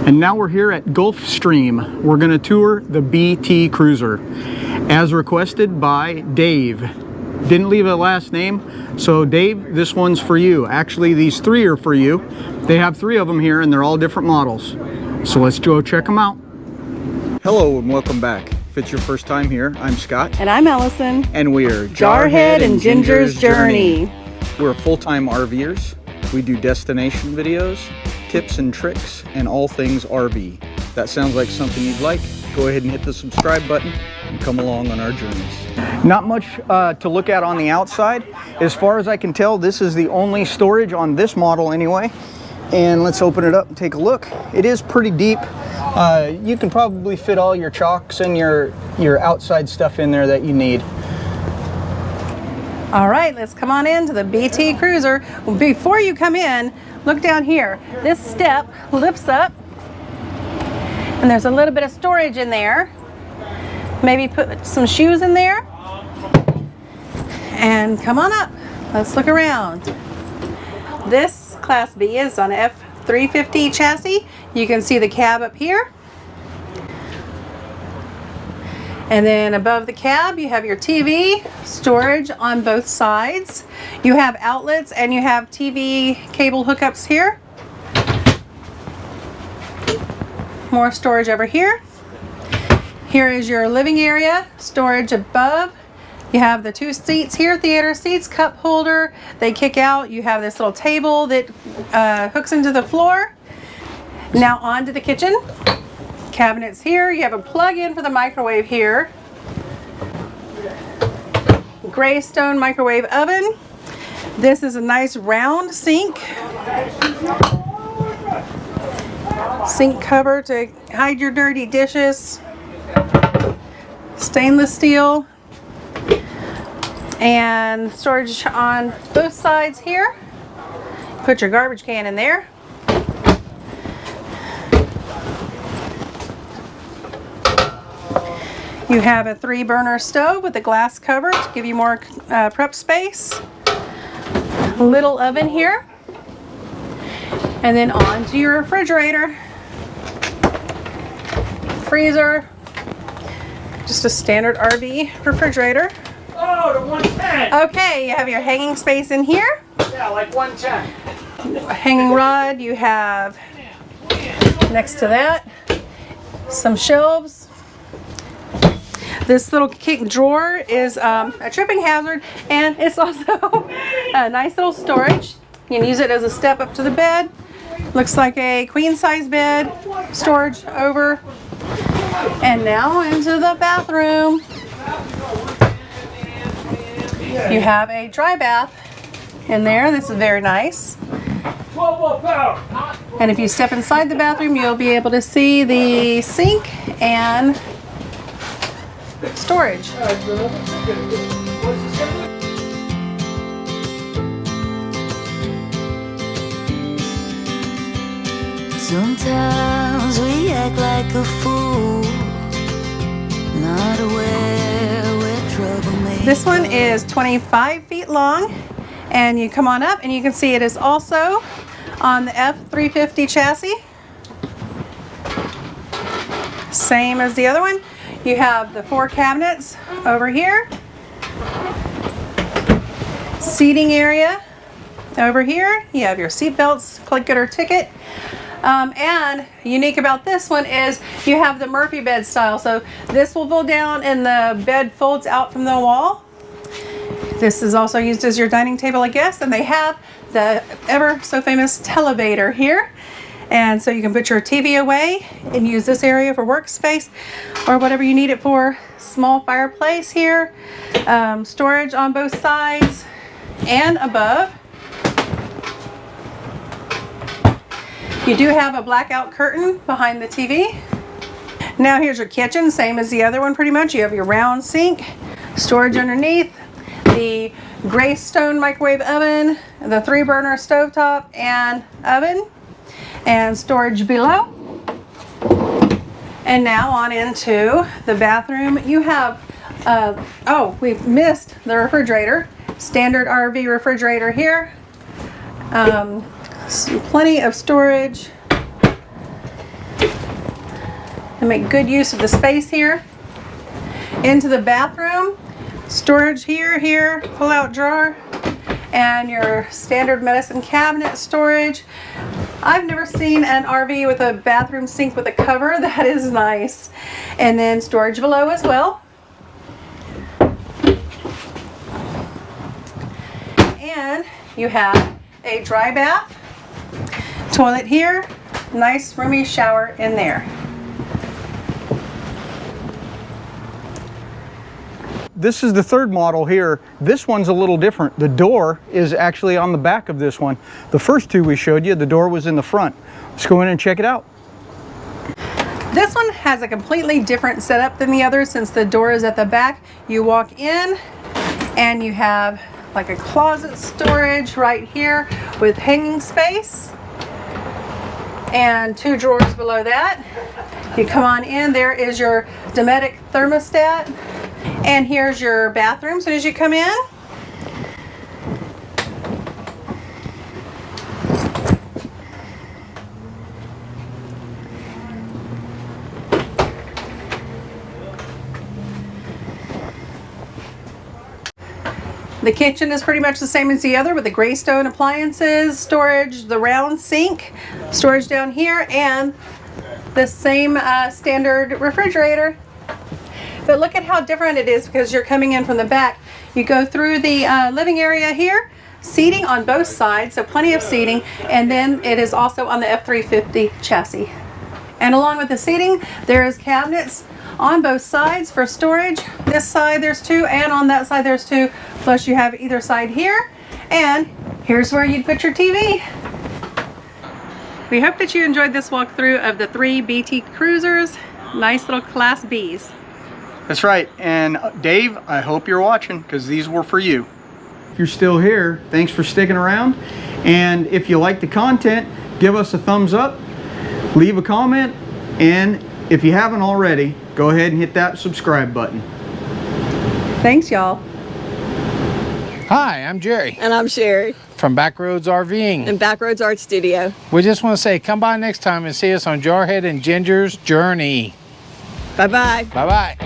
And now we're here at Gulfstream. We're going to tour the BT Cruiser as requested by Dave. Didn't leave a last name, so Dave, this one's for you. Actually, these three are for you. They have three of them here and they're all different models. So let's go check them out. Hello and welcome back. If it's your first time here, I'm Scott. And I'm Allison. And we are Jarhead and Ginger's Journey. We're full-time RVers. We do destination videos, tips and tricks, and all things RV. That sounds like something you'd like. Go ahead and hit the subscribe button and come along on our journeys. Not much to look at on the outside. As far as I can tell, this is the only storage on this model anyway. And let's open it up and take a look. It is pretty deep. You can probably fit all your chocks and your outside stuff in there that you need. All right, let's come on into the BT Cruiser. Before you come in, look down here. This step lifts up and there's a little bit of storage in there. Maybe put some shoes in there. And come on up. Let's look around. This Class B is on F350 chassis. You can see the cab up here. And then above the cab, you have your TV, storage on both sides. You have outlets and you have TV cable hookups here. More storage over here. Here is your living area, storage above. You have the two seats here, theater seats, cup holder. They kick out. You have this little table that hooks into the floor. Now on to the kitchen. Cabinets here. You have a plug-in for the microwave here. Gray stone microwave oven. This is a nice round sink. Sink cover to hide your dirty dishes. Stainless steel. And storage on both sides here. Put your garbage can in there. You have a 3-burner stove with a glass cover to give you more prep space. A little oven here. And then on to your refrigerator. Freezer. Just a standard RV refrigerator. Oh, the 110. Okay, you have your hanging space in here. Yeah, like 110. Hanging rod, you have next to that some shelves. This little drawer is a tripping hazard, and it's also a nice little storage. You can use it as a step up to the bed. Looks like a queen size bed. Storage over. And now into the bathroom. You have a dry bath in there. This is very nice. And if you step inside the bathroom, you'll be able to see the sink and storage. Sometimes we act like a fool, not aware we're troublemakers. This one is 25 feet long, and you come on up and you can see it is also on the F350 chassis. Same as the other one. You have the 4 cabinets over here. Seating area over here. You have your seat belts, click it or ticket. And unique about this one is you have the Murphy bed style. So this will fold down and the bed folds out from the wall. This is also used as your dining table, I guess. And they have the ever so famous televator here. And so you can put your TV away and use this area for workspace or whatever you need it for. Small fireplace here. Storage on both sides and above. You do have a blackout curtain behind the TV. Now here's your kitchen, same as the other one pretty much. You have your round sink, storage underneath, the gray stone microwave oven, the 3-burner stovetop and oven, and storage below. And now on into the bathroom. You have, oh, we've missed the refrigerator. Standard RV refrigerator here. Plenty of storage and make good use of the space here. Into the bathroom, storage here, pull-out drawer, and your standard medicine cabinet storage. I've never seen an RV with a bathroom sink with a cover. That is nice. And then storage below as well. And you have a dry bath, toilet here, nice roomy shower in there. This is the third model here. This one's a little different. The door is actually on the back of this one. The first two we showed you, the door was in the front. Let's go in and check it out. This one has a completely different setup than the others since the door is at the back. You walk in and you have like a closet storage right here with hanging space and 2 drawers below that. You come on in, there is your Dometic thermostat, and here's your bathroom as soon as you come in. The kitchen is pretty much the same as the other with the gray stone appliances, storage, the round sink, storage down here, and the same standard refrigerator. But look at how different it is because you're coming in from the back. You go through the living area here, seating on both sides, so plenty of seating, and then it is also on the F350 chassis. And along with the seating, there is cabinets on both sides for storage. This side there's 2, and on that side there's 2, plus you have either side here, and here's where you'd put your TV. We hope that you enjoyed this walkthrough of the 3 BT Cruisers, nice little Class Bs. That's right, and Dave, I hope you're watching because these were for you. If you're still here, thanks for sticking around, and if you like the content, give us a thumbs up, leave a comment, and if you haven't already, go ahead and hit that subscribe button. Thanks, y'all. Hi, I'm Jerry And I'm Sherry from Backroads RVing. in Backroads Art Studio. We just want to say come by next time and see us on Jarhead and Ginger's Journey. Bye-bye. Bye-bye.